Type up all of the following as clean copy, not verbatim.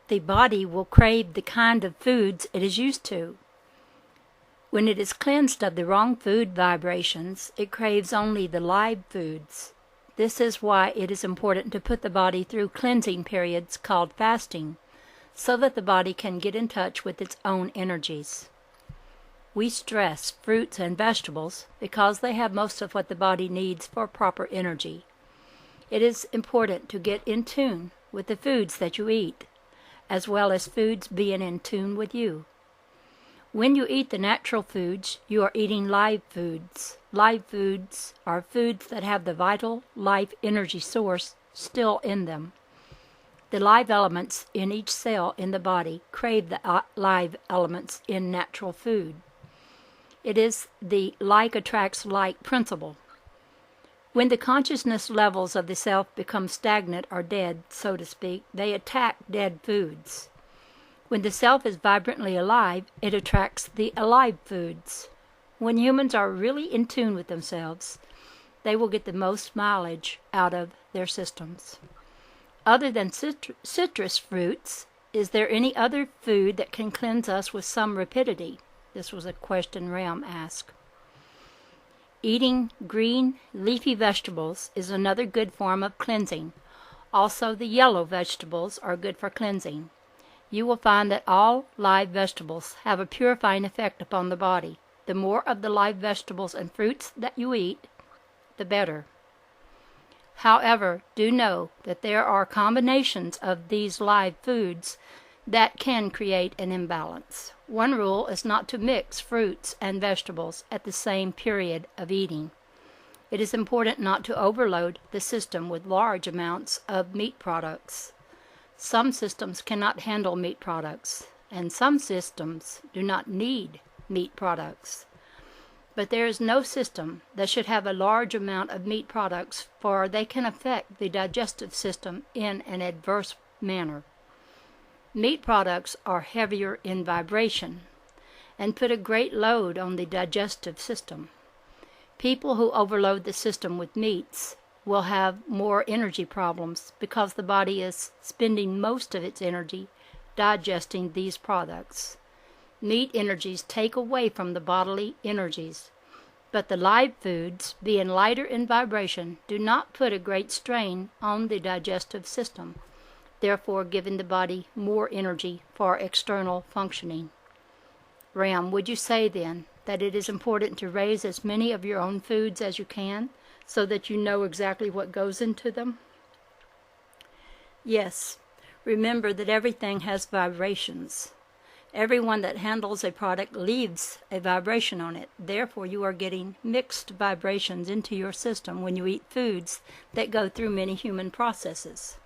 the body will crave the kind of foods it is used to. When it is cleansed of the wrong food vibrations, it craves only the live foods. This is why it is important to put the body through cleansing periods called fasting, so that the body can get in touch with its own energies. We stress fruits and vegetables because they have most of what the body needs for proper energy. It is important to get in tune with the foods that you eat, as well as foods being in tune with you. When you eat the natural foods, you are eating live foods. Live foods are foods that have the vital life energy source still in them. The live elements in each cell in the body crave the live elements in natural food. It is the like attracts like principle. When the consciousness levels of the self become stagnant or dead, so to speak, they attack dead foods. When the self is vibrantly alive, it attracts the alive foods. When humans are really in tune with themselves, they will get the most mileage out of their systems. Other than citrus fruits, is there any other food that can cleanse us with some rapidity? This was a question Ram asked. Eating green, leafy vegetables is another good form of cleansing. Also, the yellow vegetables are good for cleansing. You will find that all live vegetables have a purifying effect upon the body. The more of the live vegetables and fruits that you eat, the better. However, do know that there are combinations of these live foods that can create an imbalance. One rule is not to mix fruits and vegetables at the same period of eating. It is important not to overload the system with large amounts of meat products. Some systems cannot handle meat products, and some systems do not need meat products. But there is no system that should have a large amount of meat products, for they can affect the digestive system in an adverse manner. Meat products are heavier in vibration and put a great load on the digestive system. People who overload the system with meats will have more energy problems because the body is spending most of its energy digesting these products. Meat energies take away from the bodily energies, but the live foods, being lighter in vibration, do not put a great strain on the digestive system, therefore giving the body more energy for external functioning. Ram, would you say then that it is important to raise as many of your own foods as you can so that you know exactly what goes into them? Yes. Remember that everything has vibrations. Everyone that handles a product leaves a vibration on it. Therefore, you are getting mixed vibrations into your system when you eat foods that go through many human processes.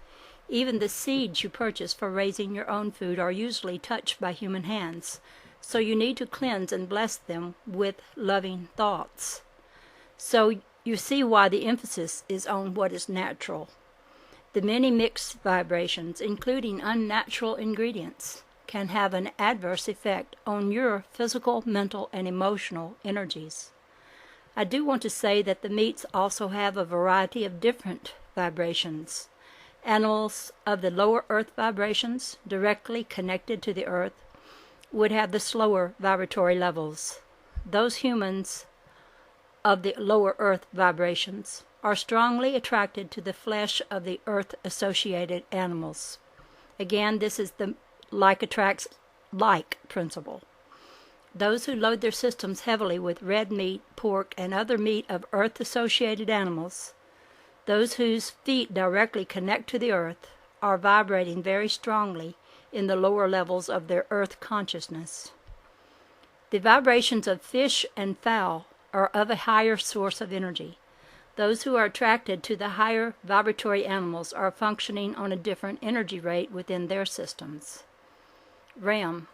Even the seeds you purchase for raising your own food are usually touched by human hands, so you need to cleanse and bless them with loving thoughts. So you see why the emphasis is on what is natural. The many mixed vibrations, including unnatural ingredients, can have an adverse effect on your physical, mental, and emotional energies. I do want to say that the meats also have a variety of different vibrations. Animals of the lower earth vibrations, directly connected to the earth, would have the slower vibratory levels. Those humans of the lower earth vibrations are strongly attracted to the flesh of the earth-associated animals. Again, this is the like attracts like principle. Those who load their systems heavily with red meat, pork, and other meat of earth-associated animals, those whose feet directly connect to the earth, are vibrating very strongly in the lower levels of their earth consciousness. The vibrations of fish and fowl are of a higher source of energy. Those who are attracted to the higher vibratory animals are functioning on a different energy rate within their systems. Ram,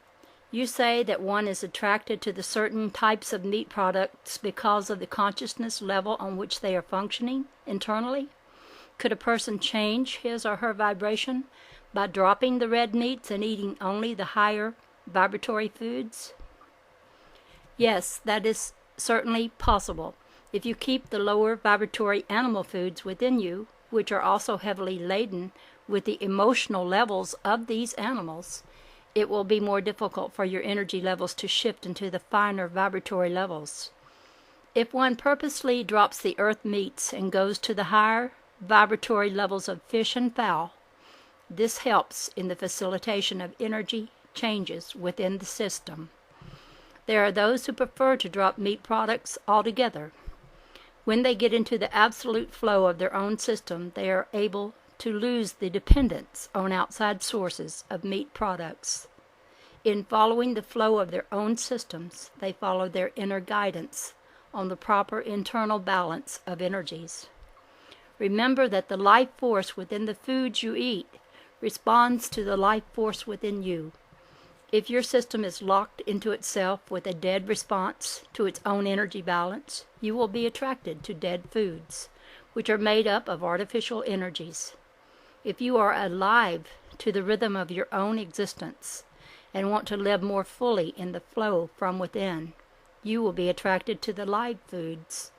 you say that one is attracted to the certain types of meat products because of the consciousness level on which they are functioning internally? Could a person change his or her vibration by dropping the red meats and eating only the higher vibratory foods? Yes, that is certainly possible. If you keep the lower vibratory animal foods within you, which are also heavily laden with the emotional levels of these animals, it will be more difficult for your energy levels to shift into the finer vibratory levels. If one purposely drops the earth meats and goes to the higher vibratory levels of fish and fowl, this helps in the facilitation of energy changes within the system. There are those who prefer to drop meat products altogether. When they get into the absolute flow of their own system, they are able to lose the dependence on outside sources of meat products. In following the flow of their own systems, they follow their inner guidance on the proper internal balance of energies. Remember that the life force within the foods you eat responds to the life force within you. If your system is locked into itself with a dead response to its own energy balance, you will be attracted to dead foods, which are made up of artificial energies. If you are alive to the rhythm of your own existence and want to live more fully in the flow from within, you will be attracted to the live foods.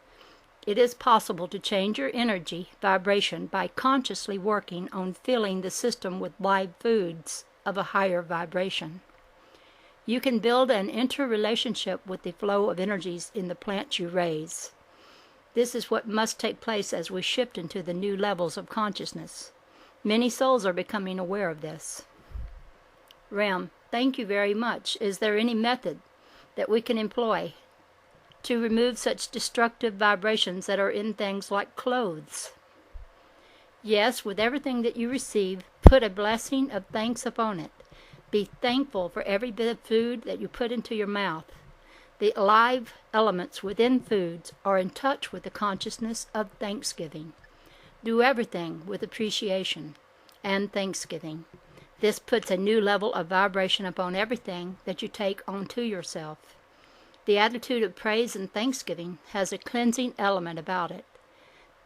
It is possible to change your energy vibration by consciously working on filling the system with live foods of a higher vibration. You can build an interrelationship with the flow of energies in the plants you raise. This is what must take place as we shift into the new levels of consciousness. Many souls are becoming aware of this. Ram, thank you very much. Is there any method that we can employ to remove such destructive vibrations that are in things like clothes? Yes, with everything that you receive, put a blessing of thanks upon it. Be thankful for every bit of food that you put into your mouth. The alive elements within foods are in touch with the consciousness of thanksgiving. Do everything with appreciation and thanksgiving. This puts a new level of vibration upon everything that you take onto yourself. The attitude of praise and thanksgiving has a cleansing element about it.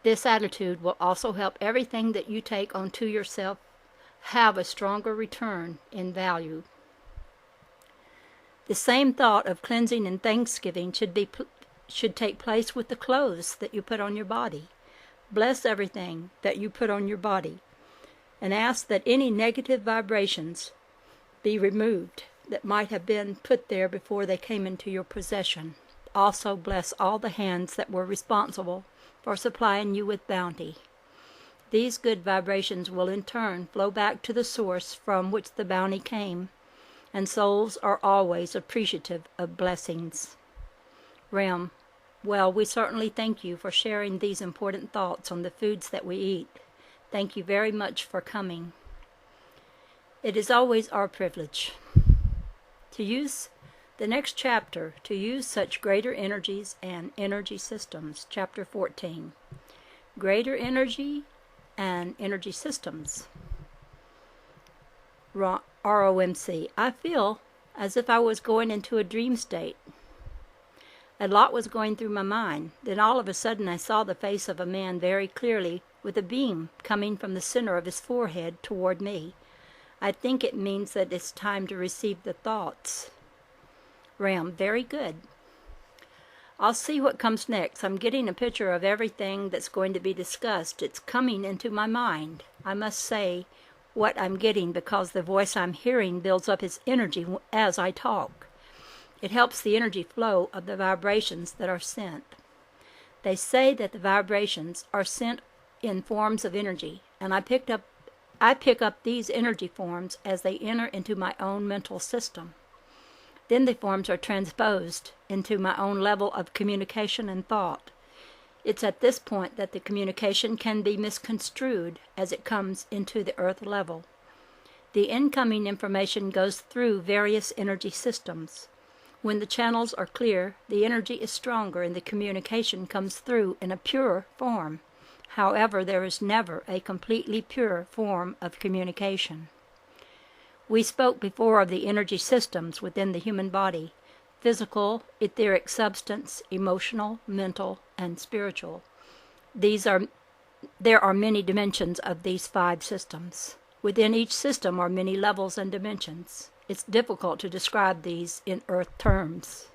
This attitude will also help everything that you take onto yourself have a stronger return in value. The same thought of cleansing and thanksgiving should take place with the clothes that you put on your body. Bless everything that you put on your body and ask that any negative vibrations be removed that might have been put there before they came into your possession. Also bless all the hands that were responsible for supplying you with bounty. These good vibrations will in turn flow back to the source from which the bounty came, and souls are always appreciative of blessings. Ram, well, we certainly thank you for sharing these important thoughts on the foods that we eat. Thank you very much for coming. It is always our privilege to use the next chapter, to use such greater energies and energy systems, chapter 14. Greater energy and energy systems. ROMC. I feel as if I was going into a dream state. A lot was going through my mind. Then all of a sudden I saw the face of a man very clearly, with a beam coming from the center of his forehead toward me. I think it means that it's time to receive the thoughts. Ram, very good. I'll see what comes next. I'm getting a picture of everything that's going to be discussed. It's coming into my mind. I must say what I'm getting because the voice I'm hearing builds up its energy as I talk. It helps the energy flow of the vibrations that are sent. They say that the vibrations are sent in forms of energy, and I pick up these energy forms as they enter into my own mental system. Then the forms are transposed into my own level of communication and thought. It's at this point that the communication can be misconstrued as it comes into the earth level. The incoming information goes through various energy systems. When the channels are clear, the energy is stronger and the communication comes through in a pure form. However, there is never a completely pure form of communication. We spoke before of the energy systems within the human body: physical, etheric substance, emotional, mental, and spiritual. There are many dimensions of these 5 systems. Within each system are many levels and dimensions. It's difficult to describe these in earth terms.